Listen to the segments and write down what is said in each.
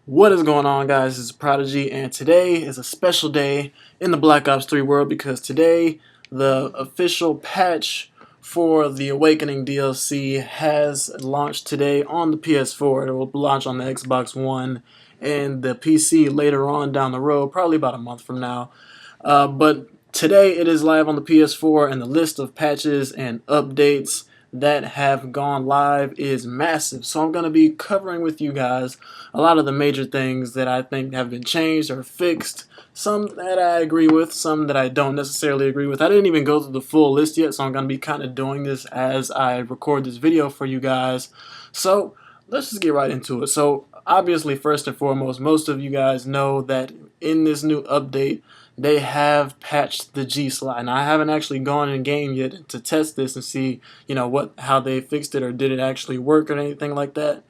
What is going on, guys? This is Prodigy, and today is a special day in the Black Ops 3 world because today the official patch for the Awakening DLC has launched today on the PS4. It will launch on the Xbox One and the PC later on down the road, probably about a month from now. But today it is live on the PS4, and the list of patches and updates that have gone live is massive. So I'm going to be covering with you guys a lot of the major things that I think have been changed or fixed. Some that I agree with, some that I don't necessarily agree with. I didn't even go through the full list yet, so I'm going to be kind of doing this as I record this video for you guys. So let's just get right into it. So obviously, first and foremost, most of you guys know that in this new update, they have patched the G slide. Now, I haven't actually gone in game yet to test this and see, how they fixed it or did it actually work or anything like that.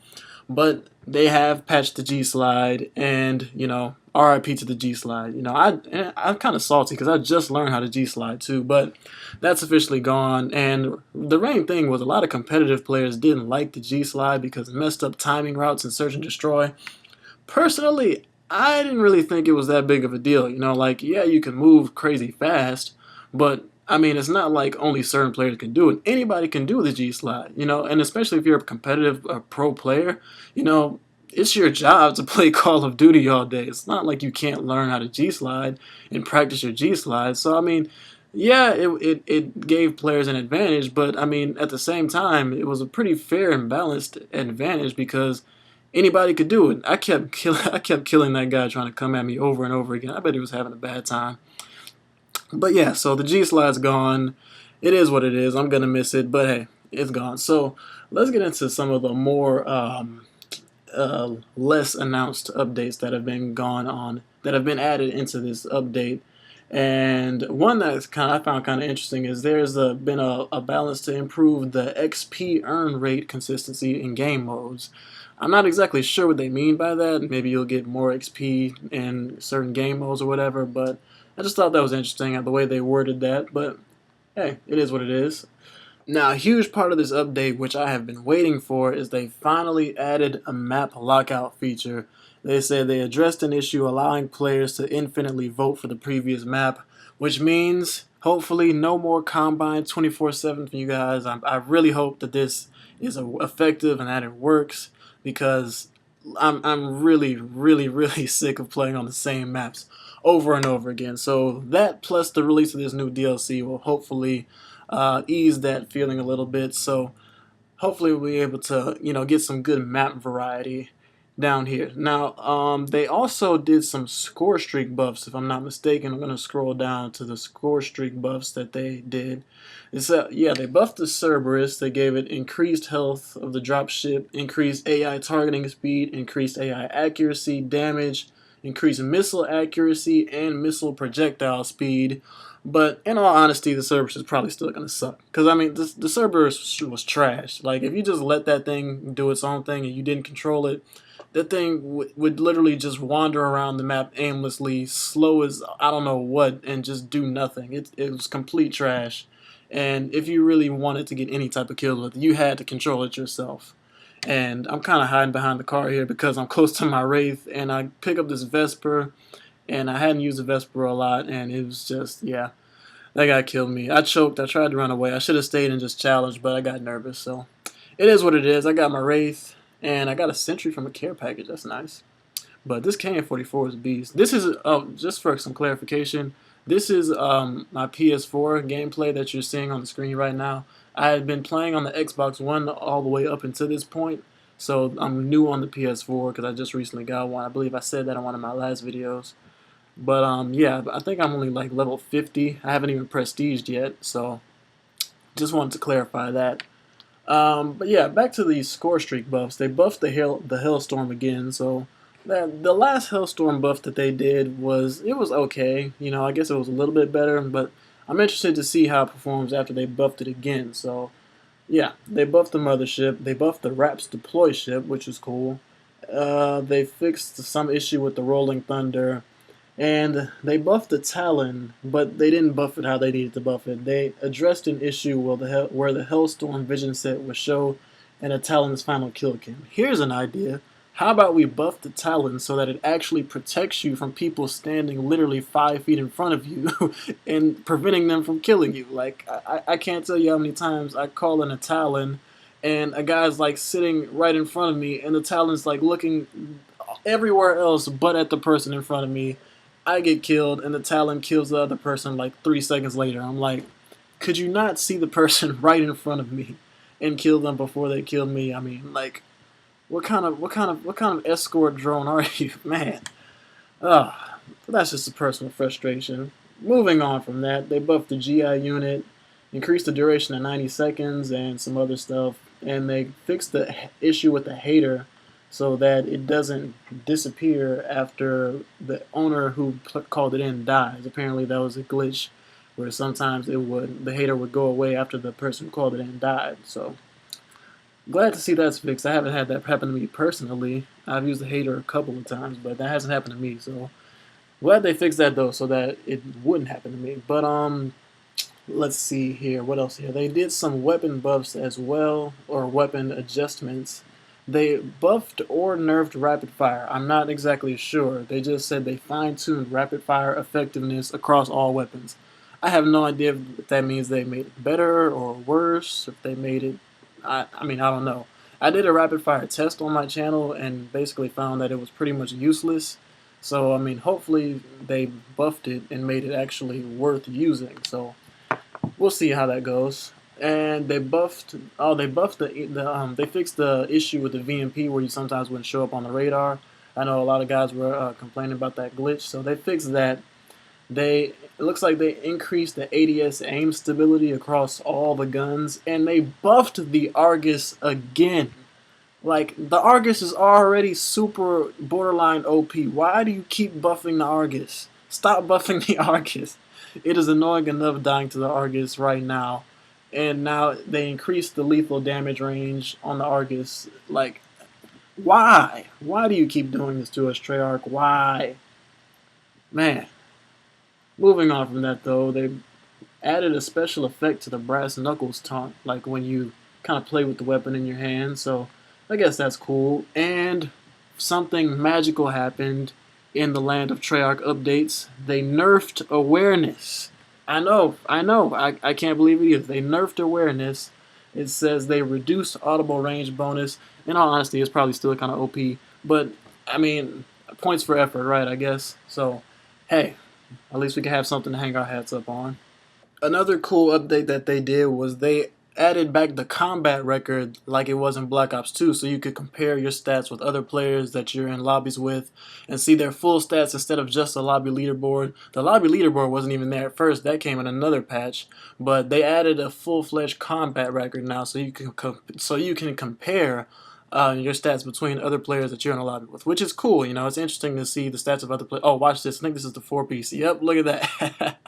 But they have patched the G slide, and RIP to the G slide. I'm kind of salty because I just learned how to G slide too, but that's officially gone. And the main thing was a lot of competitive players didn't like the G slide because it messed up timing routes in Search and Destroy. Personally, I didn't really think it was that big of a deal. Yeah, you can move crazy fast, but I mean, it's not like only certain players can do it. Anybody can do the G slide, and especially if you're a competitive pro player, it's your job to play Call of Duty all day. It's not like you can't learn how to G slide and practice your G slide. So I mean, yeah, it gave players an advantage, but I mean, at the same time, it was a pretty fair and balanced advantage because anybody could do it. I kept killing that guy trying to come at me over and over again. I bet he was having a bad time. But yeah, so the G slide's gone. It is what it is. I'm gonna miss it, but hey, it's gone. So let's get into some of the more less announced updates that have been gone on, that have been added into this update. And one that I found kind of interesting is there's been a balance to improve the XP earn rate consistency in game modes. I'm not exactly sure what they mean by that. Maybe you'll get more XP in certain game modes or whatever, but I just thought that was interesting the way they worded that. But hey, it is what it is. Now, a huge part of this update, which I have been waiting for, is they finally added a map lockout feature. They said they addressed an issue allowing players to infinitely vote for the previous map, which means hopefully no more Combine 24/7 for you guys. I really hope that this is effective and that it works because I'm really sick of playing on the same maps over and over again. So that plus the release of this new DLC will hopefully ease that feeling a little bit. So hopefully we'll be able to get some good map variety down here. Now they also did some score streak buffs, if I'm not mistaken. I'm gonna scroll down to the score streak buffs that they did. Yeah, they buffed the Cerberus. They gave it increased health of the dropship, increased AI targeting speed, increased AI accuracy, damage, increased missile accuracy, and missile projectile speed. But in all honesty, the Cerberus is probably still going to suck. Because, I mean, the Cerberus was trash. Like, if you just let that thing do its own thing and you didn't control it, that thing would literally just wander around the map aimlessly, slow as I don't know what, and just do nothing. It was complete trash. And if you really wanted to get any type of kills with it, you had to control it yourself. And I'm kind of hiding behind the car here because I'm close to my Wraith, and I pick up this Vesper, and I hadn't used the Vesper a lot, and it was just, yeah, that guy killed me. I choked. I tried to run away. I should have stayed and just challenged, but I got nervous. So it is what it is. I got my Wraith, and I got a Sentry from a care package. That's nice. But this KN-44 is a beast. This is, oh, just for some clarification, this is my PS4 gameplay that you're seeing on the screen right now. I had been playing on the Xbox One all the way up until this point, so I'm new on the PS4 because I just recently got one. I believe I said that in one of my last videos. But yeah, I think I'm only like level 50. I haven't even prestiged yet, so just wanted to clarify that. But yeah, back to these score streak buffs. They buffed the Hailstorm again, so the last Hailstorm buff that they did was okay. I guess it was a little bit better, but I'm interested to see how it performs after they buffed it again. So yeah, they buffed the Mothership. They buffed the Raps Deploy ship, which is cool. They fixed some issue with the Rolling Thunder. And they buffed the Talon, but they didn't buff it how they needed to buff it. They addressed an issue where the Hellstorm vision set was show and a Talon's final kill cam. Here's an idea. How about we buff the Talon so that it actually protects you from people standing literally 5 feet in front of you and preventing them from killing you? Like, I can't tell you how many times I call in a Talon and a guy's like sitting right in front of me and the Talon's like looking everywhere else but at the person in front of me. I get killed and the Talon kills the other person like 3 seconds later. I'm like, could you not see the person right in front of me and kill them before they kill me? I mean, like, what kind of escort drone are you, man? Ah, that's just a personal frustration. Moving on from that, they buffed the GI unit, increased the duration to 90 seconds, and some other stuff. And they fixed the issue with the hater so that it doesn't disappear after the owner who called it in dies. Apparently, that was a glitch where sometimes the hater would go away after the person who called it in died. So glad to see that's fixed. I haven't had that happen to me personally. I've used the hater a couple of times, but that hasn't happened to me. So glad they fixed that though, so that it wouldn't happen to me. But let's see here. What else here? They did some weapon buffs as well, or weapon adjustments. They buffed or nerfed rapid fire. I'm not exactly sure. They just said they fine-tuned rapid fire effectiveness across all weapons. I have no idea if that means they made it better or worse, if they made it I mean, I don't know. I did a rapid fire test on my channel and basically found that it was pretty much useless. So, I mean, hopefully they buffed it and made it actually worth using. So, we'll see how that goes. And they buffed, they fixed the issue with the VMP where you sometimes wouldn't show up on the radar. I know a lot of guys were complaining about that glitch, so they fixed that. It looks like they increased the ADS aim stability across all the guns, and they buffed the Argus again. Like, the Argus is already super borderline OP. Why do you keep buffing the Argus? Stop buffing the Argus. It is annoying enough dying to the Argus right now. And now they increased the lethal damage range on the Argus. Like, why? Why do you keep doing this to us, Treyarch? Why? Man. Moving on from that, though, they added a special effect to the brass knuckles taunt, like when you kind of play with the weapon in your hand, so I guess that's cool. And something magical happened in the land of Treyarch updates. They nerfed awareness. I know, I can't believe it either. They nerfed awareness. It says they reduced audible range bonus. In all honesty, it's probably still kind of OP, but, I mean, points for effort, right, I guess? So, hey, at least we can have something to hang our hats up on. Another cool update that they did was they added back the combat record like it was in Black Ops 2, so you could compare your stats with other players that you're in lobbies with and see their full stats instead of just a lobby leaderboard. The lobby leaderboard wasn't even there at first. That came in another patch, but they added a full-fledged combat record now, so you can compare your stats between other players that you're in a lobby with, which is cool. You know, it's interesting to see the stats of other players. Oh, watch this. I think this is the 4-piece. Yep, look at that.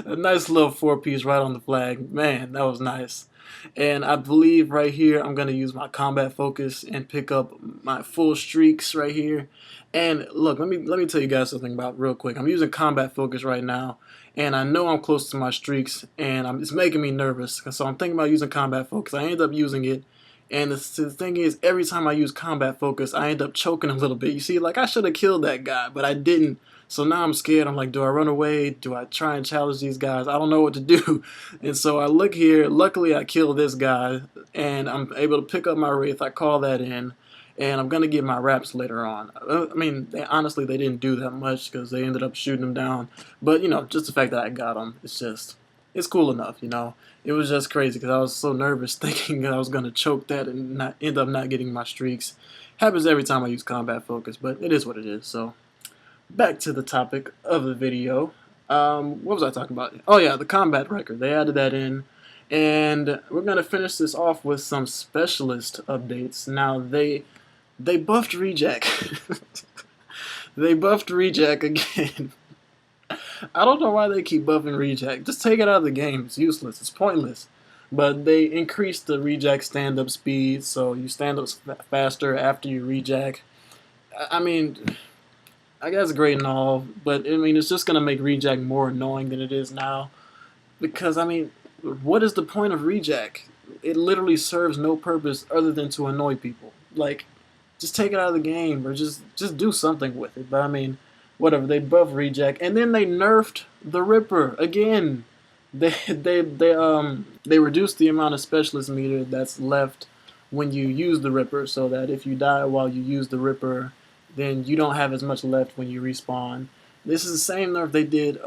A nice little 4-piece right on the flag. Man, that was nice. And I believe right here I'm going to use my combat focus and pick up my full streaks right here. And look, let me tell you guys something about real quick. I'm using combat focus right now, and I know I'm close to my streaks, and it's making me nervous. So I'm thinking about using combat focus. I end up using it. And the thing is, every time I use combat focus, I end up choking a little bit. You see, like, I should have killed that guy, but I didn't. So now I'm scared. I'm like, do I run away? Do I try and challenge these guys? I don't know what to do. And so I look here. Luckily, I kill this guy, and I'm able to pick up my Wraith. I call that in, and I'm going to get my wraps later on. I mean, honestly, they didn't do that much because they ended up shooting them down. But, you know, just the fact that I got them, it's cool enough, you know. It was just crazy because I was so nervous thinking that I was going to choke that and end up not getting my streaks. Happens every time I use combat focus, but it is what it is. So back to the topic of the video. What was I talking about? Oh yeah, the combat record. They added that in. And we're going to finish this off with some specialist updates. Now, they buffed Reject. They buffed Reject again. I don't know why they keep buffing Reject. Just take it out of the game. It's useless. It's pointless. But they increased the Reject stand-up speed, so you stand up faster after you Reject. I mean, I guess great and all, but I mean, it's just going to make Reject more annoying than it is now. Because, I mean, what is the point of Reject? It literally serves no purpose other than to annoy people. Like, just take it out of the game, or just do something with it. But I mean, whatever. They buff reject, and then they nerfed the Ripper again. They reduced the amount of specialist meter that's left when you use the Ripper, so that if you die while you use the Ripper, then you don't have as much left when you respawn. This is the same nerf they did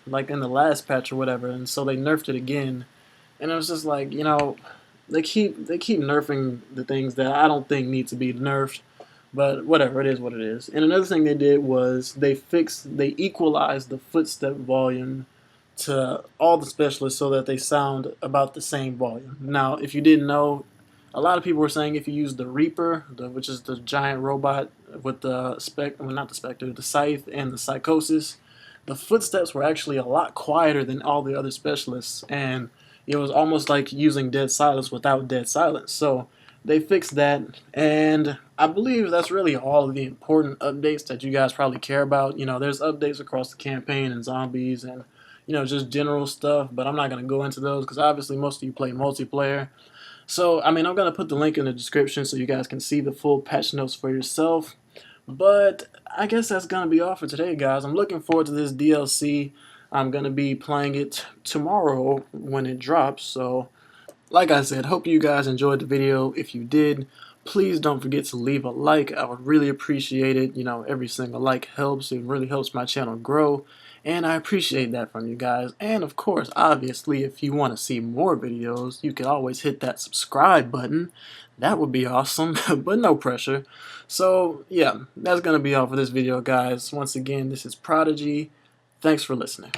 like in the last patch or whatever, and so they nerfed it again. And it was just like, they keep nerfing the things that I don't think need to be nerfed. But whatever, it is what it is. And another thing they did was they equalized the footstep volume to all the specialists so that they sound about the same volume. Now, if you didn't know, a lot of people were saying if you use the Reaper, which is the giant robot with the not the Spectre, the Scythe and the Psychosis, the footsteps were actually a lot quieter than all the other specialists, and it was almost like using dead silence without dead silence. So they fixed that, and I believe that's really all of the important updates that you guys probably care about. There's updates across the campaign and zombies and just general stuff, but I'm not going to go into those because obviously most of you play multiplayer. So, I mean, I'm going to put the link in the description so you guys can see the full patch notes for yourself. But I guess that's going to be all for today, guys. I'm looking forward to this DLC. I'm going to be playing it tomorrow when it drops. So, like I said, hope you guys enjoyed the video. If you did, please don't forget to leave a like. I would really appreciate it. Every single like helps. It really helps my channel grow. And I appreciate that from you guys. And of course, obviously, if you want to see more videos, you can always hit that subscribe button. That would be awesome, but no pressure. So yeah, that's going to be all for this video, guys. Once again, this is Prodigy. Thanks for listening.